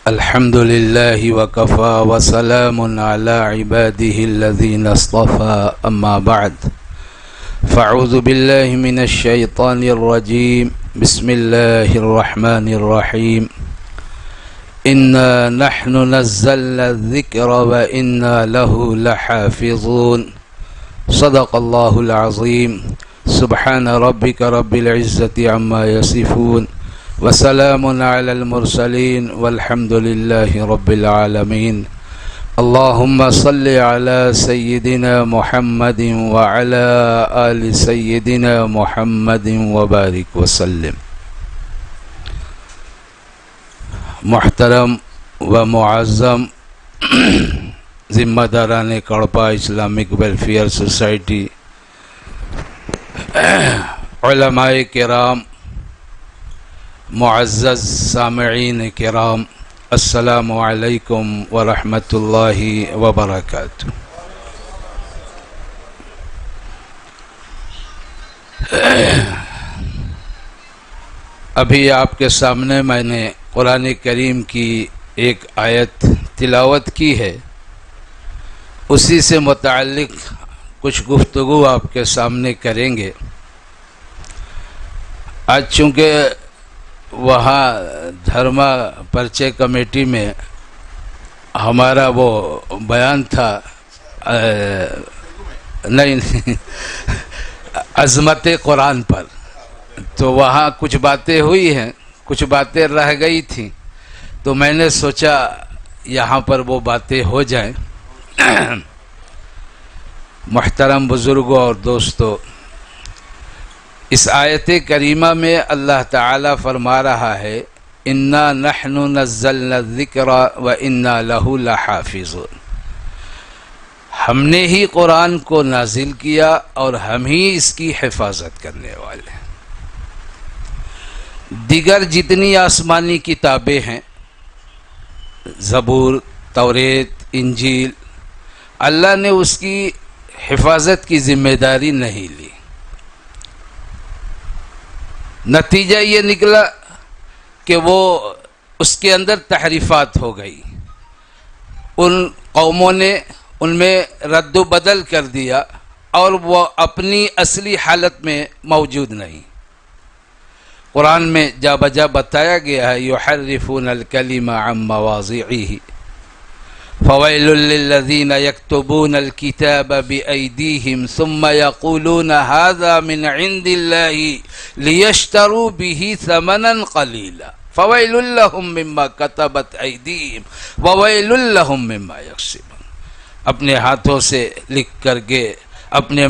الحمد لله وكفى وسلام على عباده الذين اصطفى أما بعد فأعوذ بالله من الشيطان الرجيم بسم الله الرحمن الرحيم إنا نحن نزلنا الذكر وإنا له لحافظون صدق الله العظيم سبحان ربك رب العزة عما يصفون وسلام على المرسلين والحمد لله رب العالمين اللهم صل على سيدنا محمد وعلى آل سيدنا محمد وبارك وسلم. محترم و معظم ذمہ داران کڑپا اسلامک ویلفیئر سوسائٹی، علماء کرام، معزز سامعین کرام، السلام علیکم ورحمۃ اللہ وبرکاتہ. ابھی آپ کے سامنے میں نے قرآن کریم کی ایک آیت تلاوت کی ہے، اسی سے متعلق کچھ گفتگو آپ کے سامنے کریں گے. آج چونکہ وہاں دھرما پرچے کمیٹی میں ہمارا وہ بیان تھا نہیں عظمت قرآن پر، تو وہاں کچھ باتیں ہوئی ہیں، کچھ باتیں رہ گئی تھیں، تو میں نے سوچا یہاں پر وہ باتیں ہو جائیں. محترم بزرگوں اور دوستو، اس آیت کریمہ میں اللہ تعالی فرما رہا ہے اِنَّا نَحْنُ نَزَّلْنَا الذِّكْرَ وَإِنَّا لَهُ لَحَافِظُونَ. ہم نے ہی قرآن کو نازل کیا اور ہم ہی اس کی حفاظت کرنے والے ہیں. دیگر جتنی آسمانی کتابیں ہیں، زبور، توریت، انجیل، اللہ نے اس کی حفاظت کی ذمہ داری نہیں لی. نتیجہ یہ نکلا کہ وہ اس کے اندر تحریفات ہو گئی، ان قوموں نے ان میں رد و بدل کر دیا اور وہ اپنی اصلی حالت میں موجود نہیں. قرآن میں جا بجا بتایا گیا ہے یحرفون الکلم عن مواضعہ فویل للذین یکتبون الکتاب بأیدیہم ثم یقولون ھذا من عند اللہ لیشتروا به ثمنا قلیلا فویل لہم مما کتبت ایدیہم وویل لہم مما یکسبون. اپنے ہاتھوں سے لکھ کر کے اپنے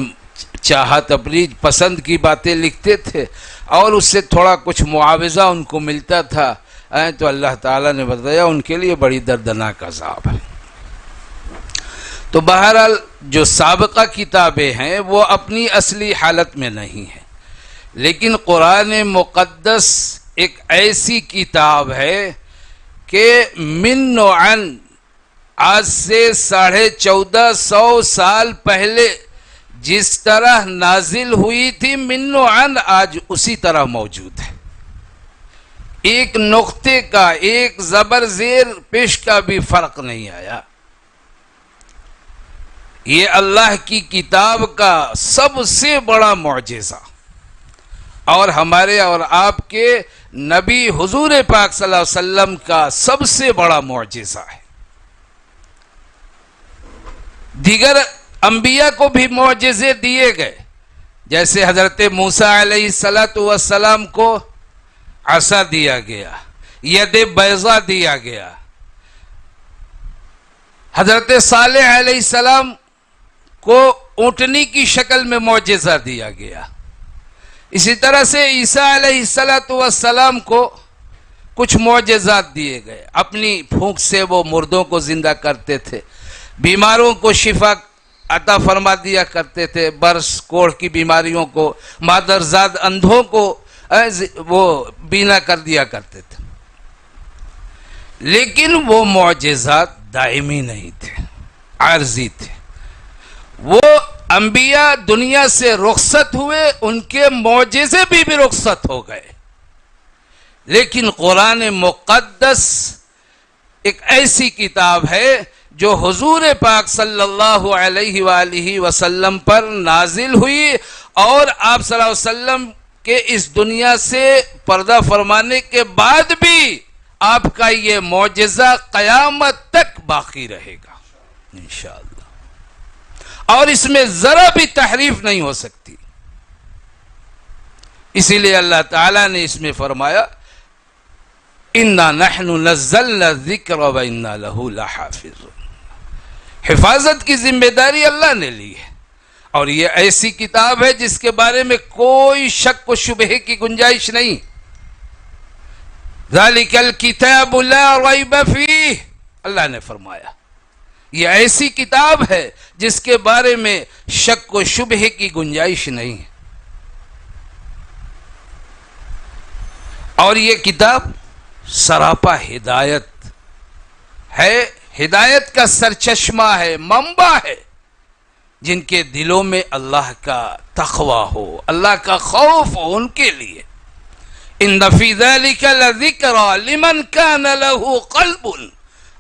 چاہت، اپنی پسند کی باتیں لکھتے تھے اور اس سے تھوڑا کچھ معاوضہ ان کو ملتا تھا، تو اللہ تعالیٰ نے بتایا ان کے لیے بڑی دردناک عذاب ہے. تو بہرحال جو سابقہ کتابیں ہیں وہ اپنی اصلی حالت میں نہیں ہیں، لیکن قرآن مقدس ایک ایسی کتاب ہے کہ من نوعاً آج سے 1450 سال پہلے جس طرح نازل ہوئی تھی من نوعاً آج اسی طرح موجود ہے. ایک نقطے کا، ایک زبر زیر پیش کا بھی فرق نہیں آیا. یہ اللہ کی کتاب کا سب سے بڑا معجزہ اور ہمارے اور آپ کے نبی حضور پاک صلی اللہ علیہ وسلم کا سب سے بڑا معجزہ ہے. دیگر انبیاء کو بھی معجزے دیے گئے، جیسے حضرت موسیٰ علیہ السلام کو عصا دیا گیا، ید بیضا دیا گیا. حضرت صالح علیہ السلام کو اونٹنی کی شکل میں معجزہ دیا گیا. اسی طرح سے عیسیٰ علیہ السلام کو کچھ معجزات دیے گئے. اپنی پھونک سے وہ مردوں کو زندہ کرتے تھے، بیماروں کو شفا عطا فرما دیا کرتے تھے، برس کوڑھ کی بیماریوں کو، مادرزاد اندھوں کو وہ بینا کر دیا کرتے تھے. لیکن وہ معجزات دائمی نہیں تھے، عارضی تھے. وہ انبیاء دنیا سے رخصت ہوئے، ان کے معجزے بھی رخصت ہو گئے، لیکن قرآن مقدس ایک ایسی کتاب ہے جو حضور پاک صلی اللہ علیہ وآلہ وسلم پر نازل ہوئی اور آپ صلی اللہ علیہ وسلم کے اس دنیا سے پردہ فرمانے کے بعد بھی آپ کا یہ معجزہ قیامت تک باقی رہے گا انشاءاللہ، اور اس میں ذرا بھی تحریف نہیں ہو سکتی۔ اسی لیے اللہ تعالیٰ نے اس میں فرمایا اِنَّا نَحْنُ نَزَّلْنَا الذِّكْرَ وَإِنَّا لَهُ لَحَافِظُونَ۔ حفاظت کی ذمہ داری اللہ نے لی ہے، اور یہ ایسی کتاب ہے جس کے بارے میں کوئی شک و شبہ کی گنجائش نہیں۔ ذَلِكَ الْكِتَابُ لَا رَيْبَ فِيهِ، اللہ نے فرمایا یہ ایسی کتاب ہے جس کے بارے میں شک و شبہ کی گنجائش نہیں ہے، اور یہ کتاب سراپا ہدایت ہے، ہدایت کا سرچشمہ ہے، منبع ہے۔ جن کے دلوں میں اللہ کا تقوی ہو، اللہ کا خوف ہو، ان کے لیے ان فی ذلک لذکری لمن کان له قلب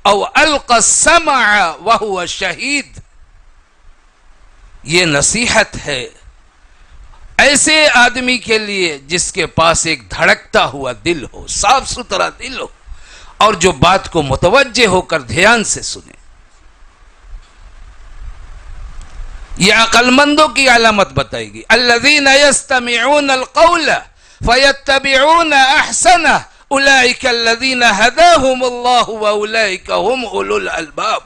او القى السمع وهو شہید۔ یہ نصیحت ہے ایسے آدمی کے لیے جس کے پاس ایک دھڑکتا ہوا دل ہو، صاف ستھرا دل ہو، اور جو بات کو متوجہ ہو کر دھیان سے سنے۔ یہ عقل مندوں کی علامت بتائے گی، الذین یستمعون القول فیتبعون احسنہ اولئک الذین ہداہم اللہ واولئک هم اولو الالباب۔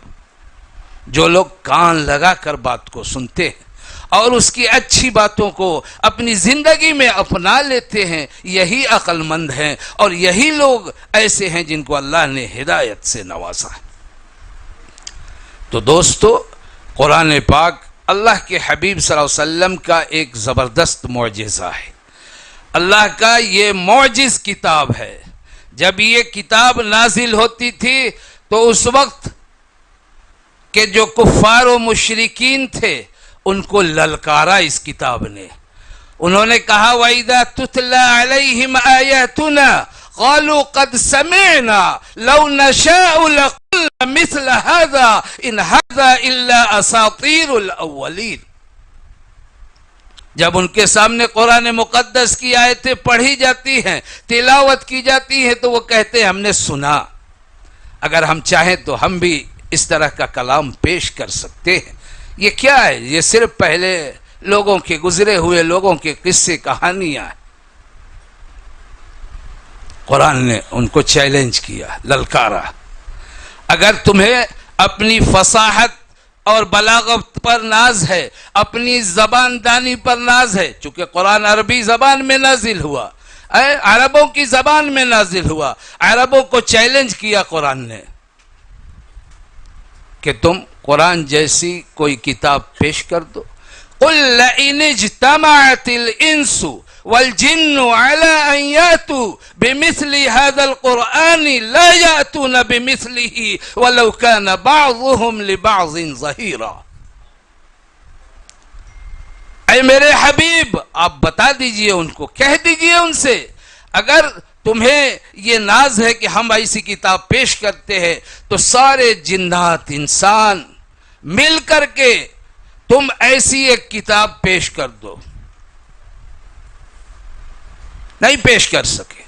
جو لوگ کان لگا کر بات کو سنتے ہیں اور اس کی اچھی باتوں کو اپنی زندگی میں اپنا لیتے ہیں، یہی عقل مند ہیں، اور یہی لوگ ایسے ہیں جن کو اللہ نے ہدایت سے نوازا ہے۔ تو دوستو، قرآن پاک اللہ کے حبیب صلی اللہ علیہ وسلم کا ایک زبردست معجزہ ہے، اللہ کا یہ معجز کتاب ہے۔ جب یہ کتاب نازل ہوتی تھی تو اس وقت کے جو کفار و مشرکین تھے ان کو للکارا اس کتاب نے، انہوں نے کہا وَإِذَا تُتْلَى عَلَيْهِمْ آيَاتُنَا قَالُوا قَدْ سَمِعْنَا لَوْ نَشَاءُ لَقُلْنَا مِثْلَ هَذَا إِنْ هَذَا إِلَّا أَسَاطِيرُ الْأَوَّلِينَ۔ جب ان کے سامنے قرآن مقدس کی آیتیں پڑھی جاتی ہیں، تلاوت کی جاتی ہیں، تو وہ کہتے ہیں ہم نے سنا، اگر ہم چاہیں تو ہم بھی اس طرح کا کلام پیش کر سکتے ہیں۔ یہ کیا ہے؟ یہ صرف پہلے لوگوں کے، گزرے ہوئے لوگوں کے قصے کہانیاں ہیں۔ قرآن نے ان کو چیلنج کیا، للکارا، اگر تمہیں اپنی فصاحت اور بلاغت پر ناز ہے، اپنی زبان دانی پر ناز ہے، چونکہ قرآن عربی زبان میں نازل ہوا، عربوں کی زبان میں نازل ہوا، عربوں کو چیلنج کیا قرآن نے کہ تم قرآن جیسی کوئی کتاب پیش کر دو۔ قل لئن اجتمعت الانس والجن على ان ياتوا بمثل هذا القرآن لا ياتون بمثله ولو كان بعضهم لبعض ظهيرا۔ اے میرے حبیب، آپ بتا دیجئے ان کو، کہہ دیجئے ان سے، اگر تمہیں یہ ناز ہے کہ ہم ایسی کتاب پیش کرتے ہیں تو سارے جنات انسان مل کر کے تم ایسی ایک کتاب پیش کر دو۔ نہیں پیش کر سکے،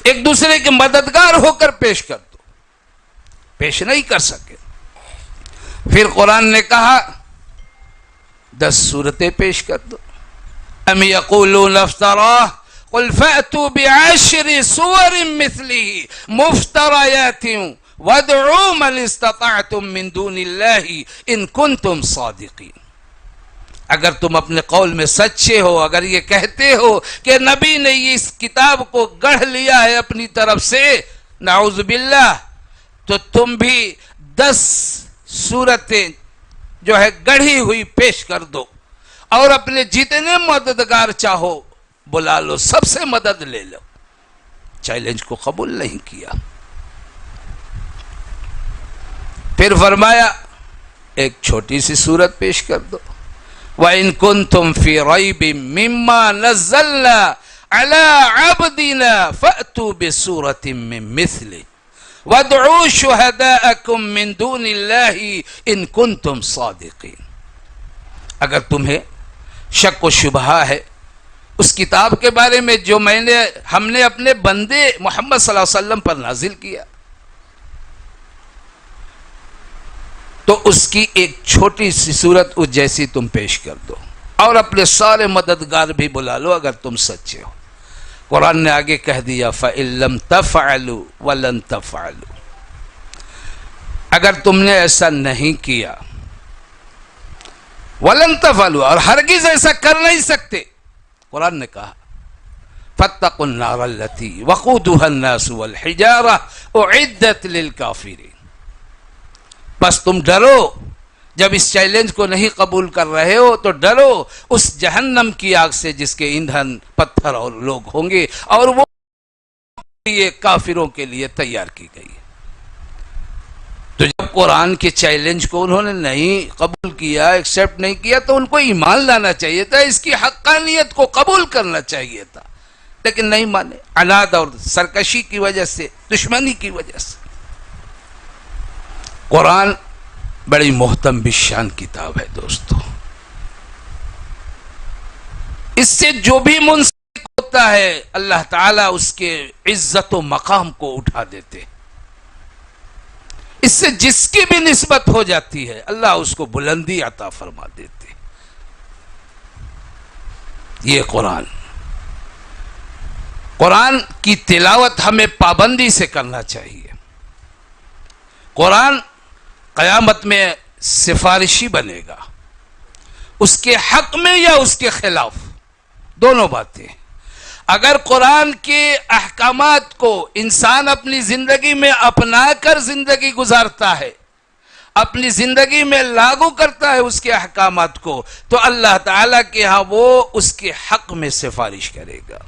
ایک دوسرے کے مددگار ہو کر پیش کر دو، پیش نہیں کر سکے۔ پھر قرآن نے کہا 10 سورتیں پیش کر دو۔ ام یقولون افتراہ قل فأتوا بعشر سور مثله مفتریات وادعوا من استطعتم من دون اللہ ان کنتم صادقین۔ اگر تم اپنے قول میں سچے ہو، اگر یہ کہتے ہو کہ نبی نے اس کتاب کو گڑھ لیا ہے اپنی طرف سے، نعوذ باللہ، تو تم بھی 10 سورتیں جو ہے گڑھی ہوئی پیش کر دو، اور اپنے جتنے مددگار چاہو بلا لو، سب سے مدد لے لو۔ چیلنج کو قبول نہیں کیا۔ پھر فرمایا ایک چھوٹی سی سورت پیش کر دو، وَإِن كُنتُمْ فِي رَيْبٍ مِّمَّا نَزَّلْنَا عَلَىٰ عَبْدِنَا فَأْتُوا بِسُورَةٍ مِّن مِّثْلِهِ وَادْعُوا شُهَدَاءَكُم مِّن دُونِ اللَّهِ إِن كُنتُمْ صَادِقِينَ۔ اگر تمہیں شک و شبہ ہے اس کتاب کے بارے میں جو ہم نے اپنے بندے محمد صلی اللہ علیہ وسلم پر نازل کیا، تو اس کی ایک چھوٹی سی صورت اس جیسی تم پیش کر دو، اور اپنے سارے مددگار بھی بلا لو اگر تم سچے ہو۔ قرآن نے آگے کہہ دیا فَإِن لَّمْ تَفْعَلُوا وَلَن تَفْعَلُوا، اگر تم نے ایسا نہیں کیا، وَلَن تَفْعَلُوا، اور ہرگز ایسا کر نہیں سکتے، قرآن نے کہا فَاتَّقُوا النَّارَ الَّتِي وَقُودُهَا النَّاسُ وَالْحِجَارَةُ أُعِدَّتْ لِلْكَافِرِينَ، بس تم ڈرو، جب اس چیلنج کو نہیں قبول کر رہے ہو تو ڈرو اس جہنم کی آگ سے جس کے ایندھن پتھر اور لوگ ہوں گے، اور وہ یہ کافروں کے لیے تیار کی گئی ہے۔ تو جب قرآن کے چیلنج کو انہوں نے نہیں قبول کیا، ایکسیپٹ نہیں کیا، تو ان کو ایمان لانا چاہیے تھا، اس کی حقانیت کو قبول کرنا چاہیے تھا، لیکن نہیں مانے، عناد اور سرکشی کی وجہ سے، دشمنی کی وجہ سے۔ قرآن بڑی محترم بشان کتاب ہے دوستو، اس سے جو بھی منسلک ہوتا ہے اللہ تعالیٰ اس کے عزت و مقام کو اٹھا دیتے، اس سے جس کی بھی نسبت ہو جاتی ہے اللہ اس کو بلندی عطا فرما دیتے۔ یہ قرآن کی تلاوت ہمیں پابندی سے کرنا چاہیے۔ قرآن قیامت میں سفارشی بنے گا، اس کے حق میں یا اس کے خلاف، دونوں باتیں۔ اگر قرآن کے احکامات کو انسان اپنی زندگی میں اپنا کر زندگی گزارتا ہے، اپنی زندگی میں لاگو کرتا ہے اس کے احکامات کو، تو اللہ تعالیٰ کے ہاں وہ اس کے حق میں سفارش کرے گا۔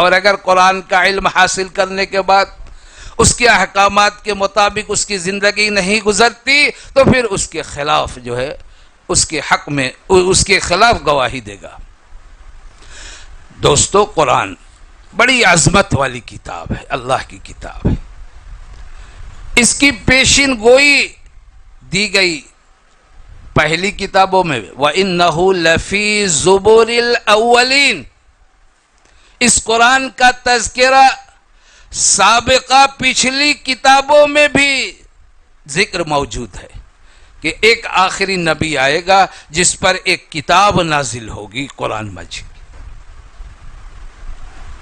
اور اگر قرآن کا علم حاصل کرنے کے بعد اس کے احکامات کے مطابق اس کی زندگی نہیں گزرتی، تو پھر اس کے خلاف جو ہے اس کے حق میں اس کے خلاف گواہی دے گا۔ دوستو، قرآن بڑی عظمت والی کتاب ہے، اللہ کی کتاب ہے۔ اس کی پیشین گوئی دی گئی پہلی کتابوں میں، وَإِنَّهُ لَفِي زُبُرِ الْأَوَّلِينَ، اس قرآن کا تذکرہ سابقہ پچھلی کتابوں میں بھی ذکر موجود ہے کہ ایک آخری نبی آئے گا جس پر ایک کتاب نازل ہوگی، قرآن مجید۔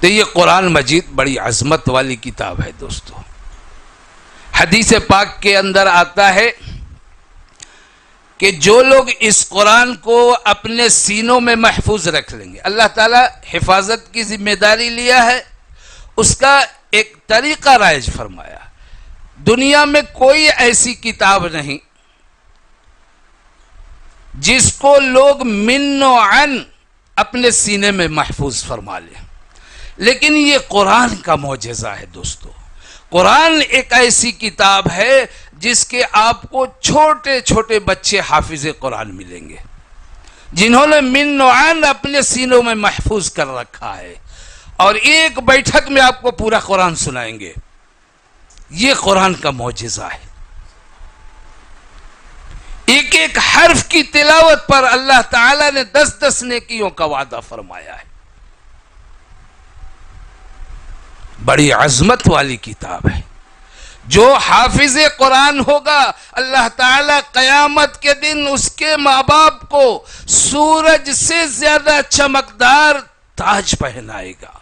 تو یہ قرآن مجید بڑی عظمت والی کتاب ہے دوستو۔ حدیث پاک کے اندر آتا ہے کہ جو لوگ اس قرآن کو اپنے سینوں میں محفوظ رکھ لیں گے، اللہ تعالیٰ حفاظت کی ذمہ داری لیا ہے، اس کا ایک طریقہ رائج فرمایا۔ دنیا میں کوئی ایسی کتاب نہیں جس کو لوگ من و عن اپنے سینے میں محفوظ فرما لیں، لیکن یہ قرآن کا معجزہ ہے دوستو۔ قرآن ایک ایسی کتاب ہے جس کے آپ کو چھوٹے چھوٹے بچے حافظ قرآن ملیں گے، جنہوں نے من و عن اپنے سینوں میں محفوظ کر رکھا ہے، اور ایک بیٹھک میں آپ کو پورا قرآن سنائیں گے۔ یہ قرآن کا معجزہ ہے۔ ایک ایک حرف کی تلاوت پر اللہ تعالیٰ نے 10 نیکیوں کا وعدہ فرمایا ہے۔ بڑی عظمت والی کتاب ہے۔ جو حافظ قرآن ہوگا اللہ تعالیٰ قیامت کے دن اس کے ماں باپ کو سورج سے زیادہ چمکدار تاج پہنائے گا۔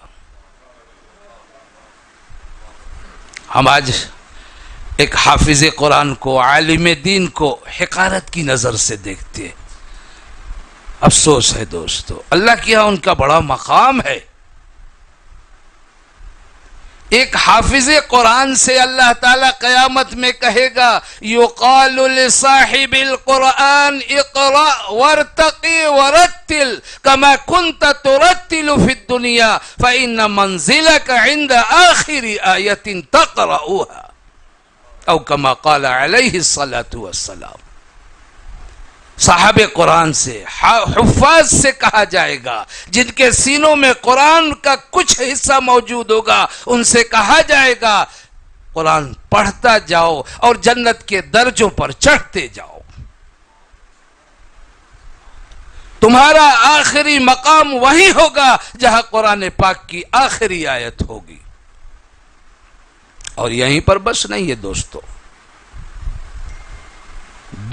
ہم آج ایک حافظ قرآن کو، عالم دین کو حقارت کی نظر سے دیکھتے ہیں۔ افسوس ہے دوستو، اللہ کے ہاں ان کا بڑا مقام ہے۔ ایک حافظ قرآن سے اللہ تعالیٰ قیامت میں کہے گا یقال لصاحب القرآن اقرأ وارتقی ورتل کما کنت ترتل فی الدنیا فإن منزلک عند آخر آیت تقرأها او کما قال علیہ الصلاة والسلام۔ صاحب قرآن سے، حفاظ سے کہا جائے گا، جن کے سینوں میں قرآن کا کچھ حصہ موجود ہوگا، ان سے کہا جائے گا قرآن پڑھتا جاؤ اور جنت کے درجوں پر چڑھتے جاؤ. تمہارا آخری مقام وہی ہوگا جہاں قرآن پاک کی آخری آیت ہوگی. اور یہیں پر بس نہیں ہے دوستو،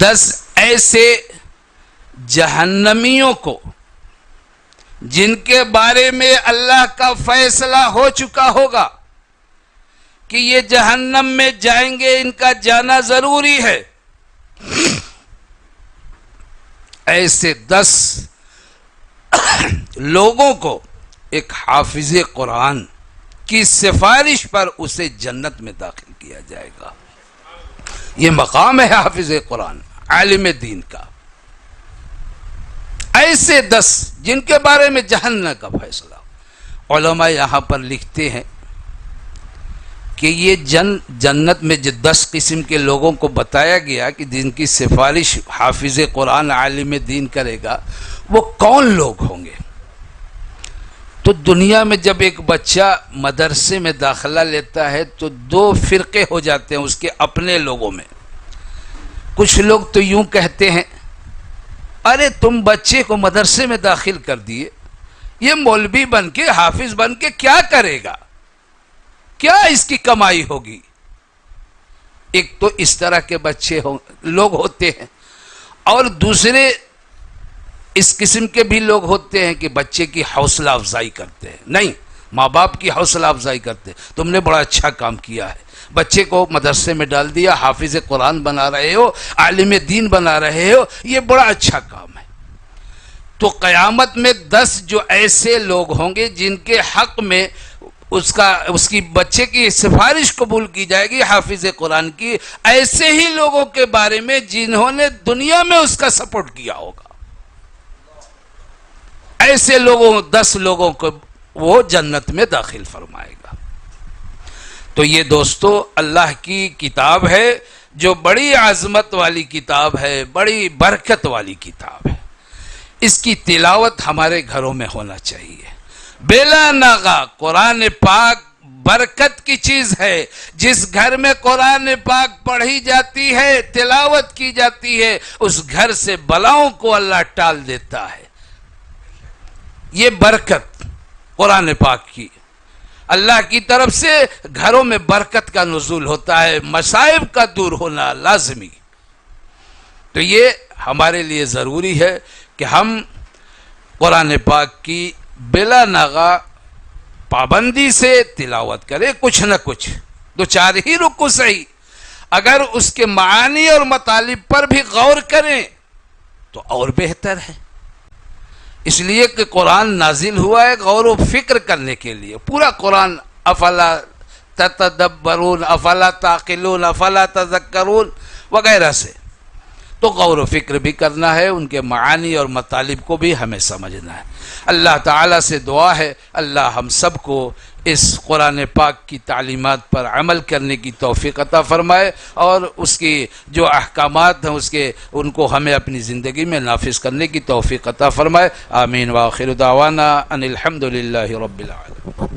10 ایسے جہنمیوں کو جن کے بارے میں اللہ کا فیصلہ ہو چکا ہوگا کہ یہ جہنم میں جائیں گے، ان کا جانا ضروری ہے، ایسے 10 لوگوں کو ایک حافظ قرآن کی سفارش پر اسے جنت میں داخل کیا جائے گا. یہ مقام ہے حافظ قرآن، عالم دین کا. ایسے 10 جن کے بارے میں جہنم کا فیصلہ. علماء یہاں پر لکھتے ہیں کہ یہ جنت میں جو 10 قسم کے لوگوں کو بتایا گیا کہ جن کی سفارش حافظ قرآن عالم دین کرے گا، وہ کون لوگ ہوں گے؟ تو دنیا میں جب ایک بچہ مدرسے میں داخلہ لیتا ہے تو 2 فرقے ہو جاتے ہیں اس کے اپنے لوگوں میں. کچھ لوگ تو یوں کہتے ہیں، ارے تم بچے کو مدرسے میں داخل کر دیے، یہ مولوی بن کے حافظ بن کے کیا کرے گا، کیا اس کی کمائی ہوگی؟ ایک تو اس طرح کے بچے لوگ ہوتے ہیں، اور دوسرے اس قسم کے بھی لوگ ہوتے ہیں کہ بچے کی حوصلہ افزائی کرتے ہیں. نہیں، ماں باپ کی حوصلہ افزائی کرتے ہیں، تم نے بڑا اچھا کام کیا ہے، بچے کو مدرسے میں ڈال دیا، حافظ قرآن بنا رہے ہو، عالم دین بنا رہے ہو، یہ بڑا اچھا کام ہے. تو قیامت میں 10 جو ایسے لوگ ہوں گے جن کے حق میں اس کی بچے کی سفارش قبول کی جائے گی حافظ قرآن کی، ایسے ہی لوگوں کے بارے میں جنہوں نے دنیا میں اس کا سپورٹ کیا ہوگا. ایسے لوگوں 10 لوگوں کو وہ جنت میں داخل فرمائے گا. تو یہ دوستو اللہ کی کتاب ہے جو بڑی عظمت والی کتاب ہے، بڑی برکت والی کتاب ہے. اس کی تلاوت ہمارے گھروں میں ہونا چاہیے. بلا ناغہ قرآن پاک برکت کی چیز ہے. جس گھر میں قرآن پاک پڑھی جاتی ہے، تلاوت کی جاتی ہے، اس گھر سے بلاؤں کو اللہ ٹال دیتا ہے. یہ برکت قرآن پاک کی، اللہ کی طرف سے گھروں میں برکت کا نزول ہوتا ہے، مصائب کا دور ہونا لازمی. تو یہ ہمارے لیے ضروری ہے کہ ہم قرآن پاک کی بلا ناغہ پابندی سے تلاوت کریں. کچھ نہ کچھ 2-4 ہی رکو صحیح، اگر اس کے معانی اور مطالب پر بھی غور کریں تو اور بہتر ہے. اس لیے کہ قرآن نازل ہوا ہے غور و فکر کرنے کے لیے. پورا قرآن افلا تتدبرون، افلا تعقلون، افلا تذکرون وغیرہ سے. تو غور و فکر بھی کرنا ہے، ان کے معانی اور مطالب کو بھی ہمیں سمجھنا ہے. اللہ تعالیٰ سے دعا ہے اللہ ہم سب کو اس قرآن پاک کی تعلیمات پر عمل کرنے کی توفیق عطا فرمائے، اور اس کی جو احکامات ہیں ان کو ہمیں اپنی زندگی میں نافذ کرنے کی توفیق عطا فرمائے. آمین. وآخر دعوانا ان الحمد للہ رب العالمین.